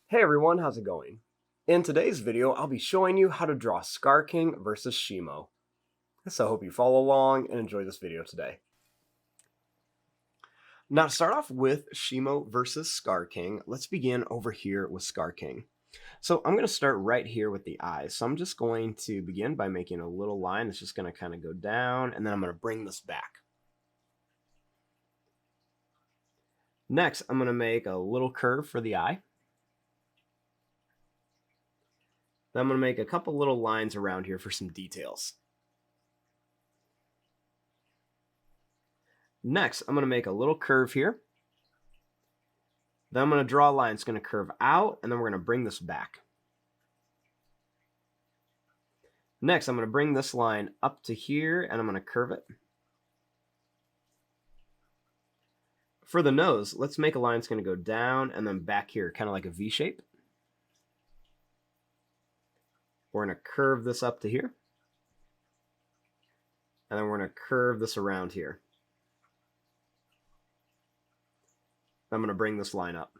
Hey everyone, how's it going? In today's video, I'll be showing you how to draw Skar King versus Shimo. So I hope you follow along and enjoy this video today. Now to start off with Shimo versus Skar King, let's begin over here with Skar King. So I'm going to start right here with the eyes. So I'm just going to begin by making a little line that's just going to kind of go down, and then I'm going to bring this back. Next, I'm going to make a little curve for the eye. Then I'm going to make a couple little lines around here for some details. Next, I'm going to make a little curve here. Then I'm going to draw a line that's going to curve out, and then we're going to bring this back. Next, I'm going to bring this line up to here, and I'm going to curve it. For the nose, let's make a line that's going to go down and then back here, kind of like a V shape. We're going to curve this up to here. And then we're going to curve this around here. I'm going to bring this line up.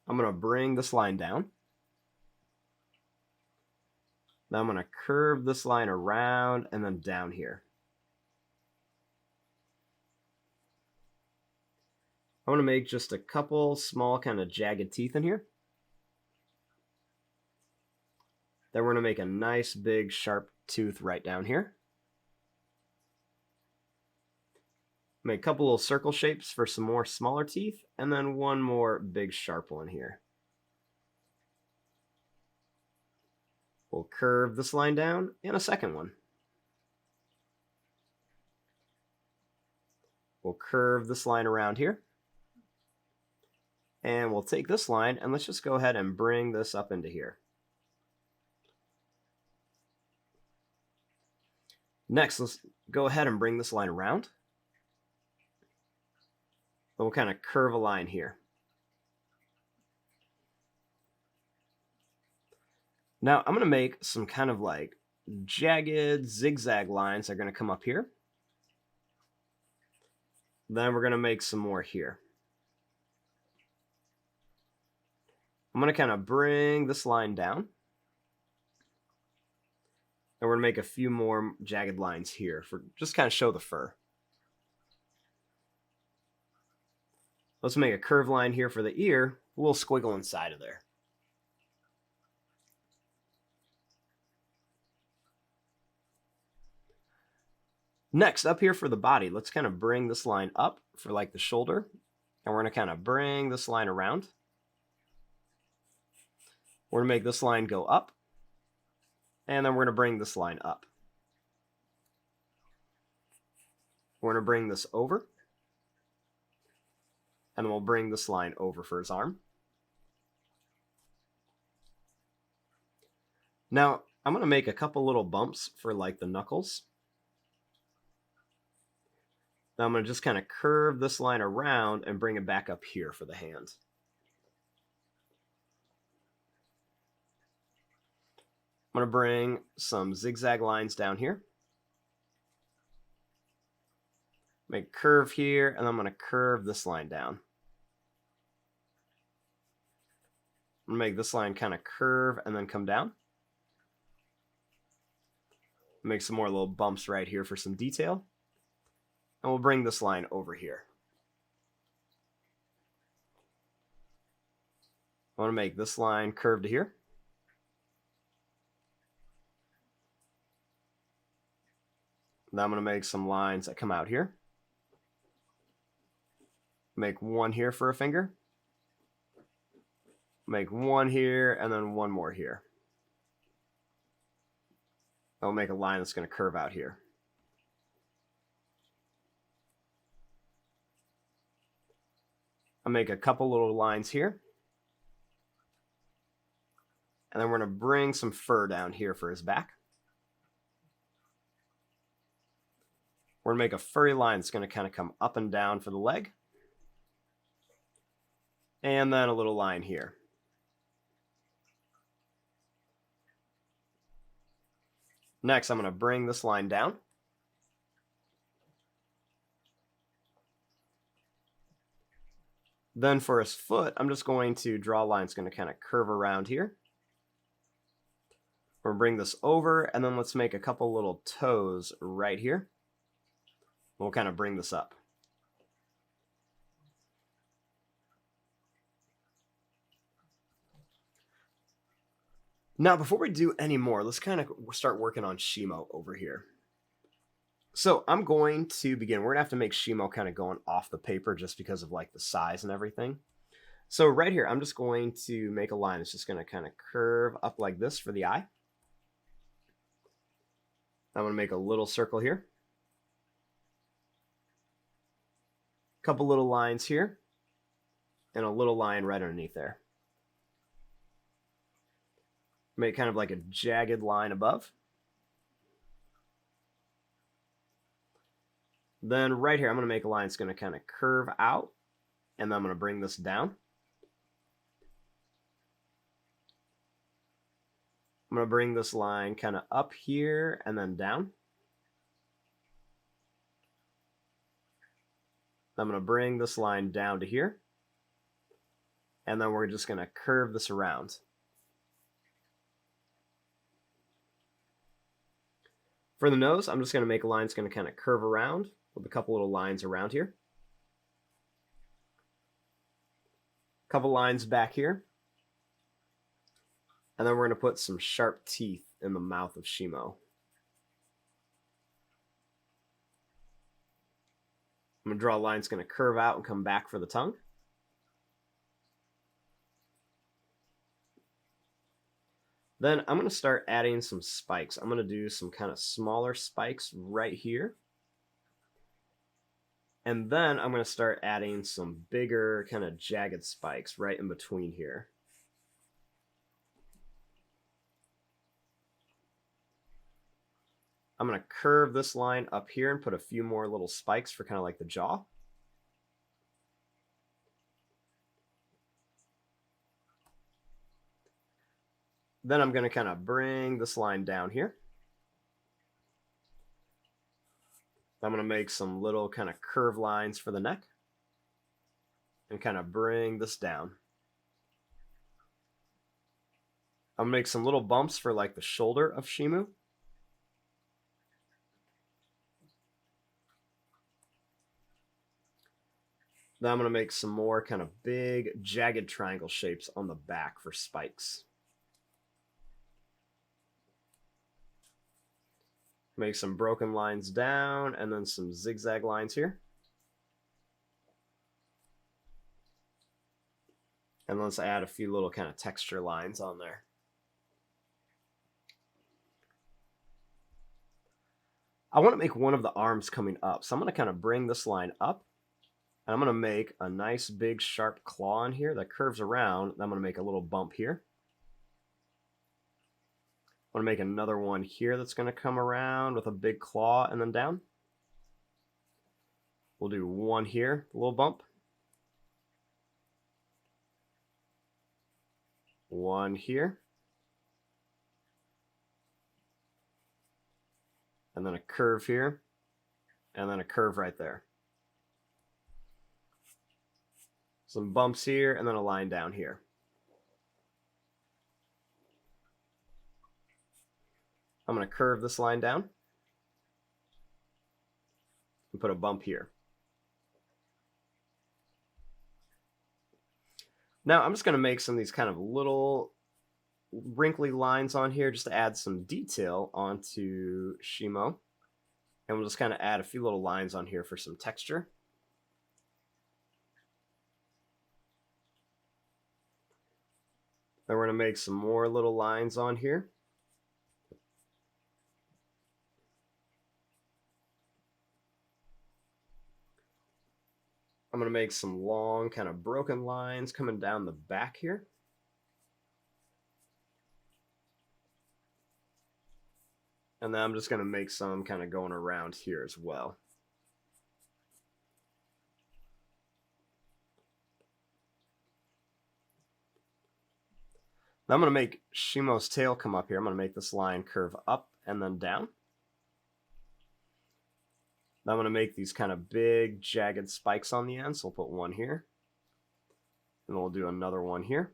I'm going to bring this line down. Now I'm going to curve this line around and then down here. I want to make just a couple small kind of jagged teeth in here. Then we're going to make a nice big sharp tooth right down here. Make a couple little circle shapes for some more smaller teeth, and then one more big sharp one here. We'll curve this line down and a second one. We'll curve this line around here. And we'll take this line and let's just go ahead and bring this up into here. Next, let's go ahead and bring this line around. Then we'll kind of curve a line here. Now I'm going to make some kind of like jagged zigzag lines that are going to come up here. Then we're going to make some more here. I'm going to kind of bring this line down. And we're going to make a few more jagged lines here for just kind of show the fur. Let's make a curved line here for the ear, a little squiggle inside of there. Next, up here for the body, let's kind of bring this line up for like the shoulder. And we're going to kind of bring this line around. We're going to make this line go up. And then we're going to bring this line up. We're going to bring this over. And then we'll bring this line over for his arm. Now, I'm going to make a couple little bumps for like the knuckles. Now I'm going to just kind of curve this line around and bring it back up here for the hand. I'm going to bring some zigzag lines down here. Make a curve here, and I'm going to curve this line down. I'm going to make this line kind of curve and then come down. Make some more little bumps right here for some detail. And we'll bring this line over here. I want to make this line curve to here. Now I'm going to make some lines that come out here. Make one here for a finger. Make one here and then one more here. I'll make a line that's going to curve out here. I'll make a couple little lines here. And then we're going to bring some fur down here for his back. We're going to make a furry line that's going to kind of come up and down for the leg. And then a little line here. Next, I'm going to bring this line down. Then for his foot, I'm just going to draw a line. It's going to kind of curve around here. We'll bring this over, and then let's make a couple little toes right here. We'll kind of bring this up. Now, before we do any more, let's kind of start working on Shimo over here. So I'm going to begin. We're going to have to make Shimo kind of going off the paper just because of like the size and everything. So right here, I'm just going to make a line. It's just going to kind of curve up like this for the eye. I'm going to make a little circle here. A couple little lines here. And a little line right underneath there. Make kind of like a jagged line above. Then right here, I'm going to make a line that's going to kind of curve out. And then I'm going to bring this down. I'm going to bring this line kind of up here and then down. I'm going to bring this line down to here. And then we're just going to curve this around. For the nose, I'm just going to make a line that's going to kind of curve around with a couple little lines around here. A couple lines back here. And then we're going to put some sharp teeth in the mouth of Shimo. I'm going to draw a line that's going to curve out and come back for the tongue. Then I'm going to start adding some spikes. I'm going to do some kind of smaller spikes right here. And then I'm going to start adding some bigger kind of jagged spikes right in between here. I'm going to curve this line up here and put a few more little spikes for kind of like the jaw. Then I'm going to kind of bring this line down here. I'm going to make some little kind of curved lines for the neck and kind of bring this down. I'm going to make some little bumps for like the shoulder of Shimo. Then I'm going to make some more kind of big jagged triangle shapes on the back for spikes. Make some broken lines down and then some zigzag lines here. And let's add a few little kind of texture lines on there. I want to make one of the arms coming up. So I'm going to kind of bring this line up. And I'm going to make a nice big sharp claw in here that curves around. I'm going to make a little bump here. I'm going to make another one here that's going to come around with a big claw and then down. We'll do one here, a little bump. One here. And then a curve here. And then a curve right there. Some bumps here and then a line down here. I'm going to curve this line down and put a bump here. Now I'm just going to make some of these kind of little wrinkly lines on here just to add some detail onto Shimo. And we'll just kind of add a few little lines on here for some texture. Then we're going to make some more little lines on here. I'm going to make some long kind of broken lines coming down the back here. And then I'm just going to make some kind of going around here as well. Now I'm going to make Shimo's tail come up here. I'm going to make this line curve up and then down. Now I'm going to make these kind of big jagged spikes on the end, so I'll put one here. And we'll do another one here.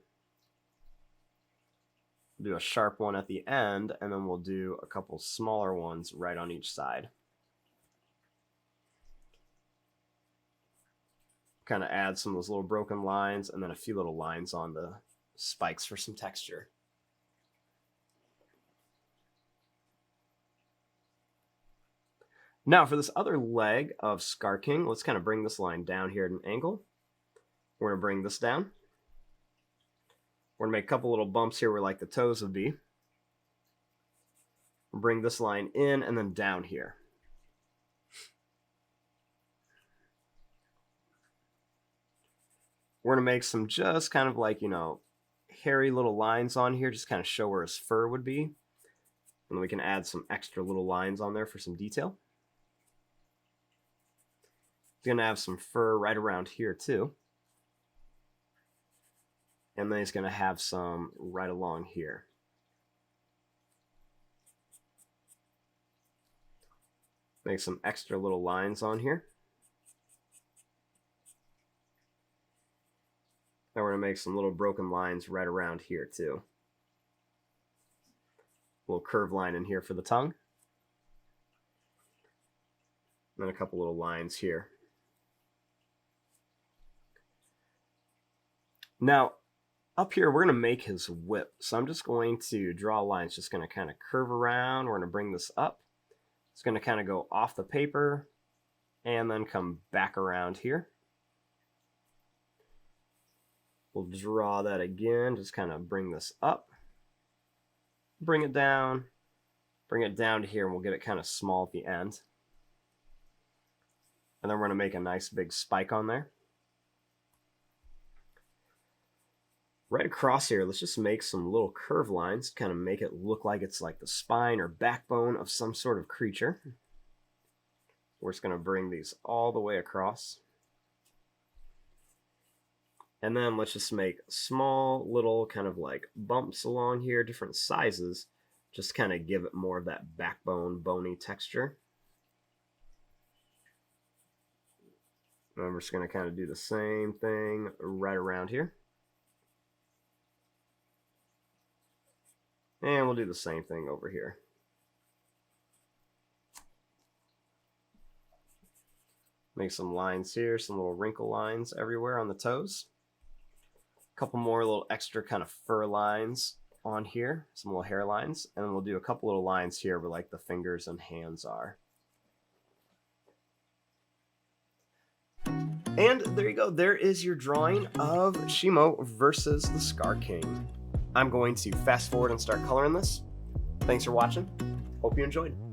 Do a sharp one at the end, and then we'll do a couple smaller ones right on each side. Kind of add some of those little broken lines and then a few little lines on the spikes for some texture. Now for this other leg of Skar King, let's kind of bring this line down here at an angle. We're going to bring this down. We're going to make a couple little bumps here where like the toes would be. Bring this line in and then down here. We're going to make some just kind of like, hairy little lines on here, just kind of show where his fur would be. And then we can add some extra little lines on there for some detail. He's going to have some fur right around here too. And then he's going to have some right along here. Make some extra little lines on here. Now we're going to make some little broken lines right around here too. A little curved line in here for the tongue. And then a couple little lines here. Now, up here, we're going to make his whip. So I'm just going to draw lines, just going to kind of curve around. We're going to bring this up. It's going to kind of go off the paper and then come back around here. We'll draw that again, just kind of bring this up, bring it down to here, and we'll get it kind of small at the end. And then we're going to make a nice big spike on there. Right across here, let's just make some little curve lines, kind of make it look like it's like the spine or backbone of some sort of creature. We're just going to bring these all the way across. And then let's just make small little kind of like bumps along here, different sizes, just kind of give it more of that backbone, bony texture. And I'm just going to kind of do the same thing right around here. And we'll do the same thing over here. Make some lines here, some little wrinkle lines everywhere on the toes. A couple more little extra kind of fur lines on here, some little hair lines, and then we'll do a couple little lines here where like the fingers and hands are. And there you go, there is your drawing of Shimo versus the Skar King. I'm going to fast forward and start coloring this. Thanks for watching. Hope you enjoyed.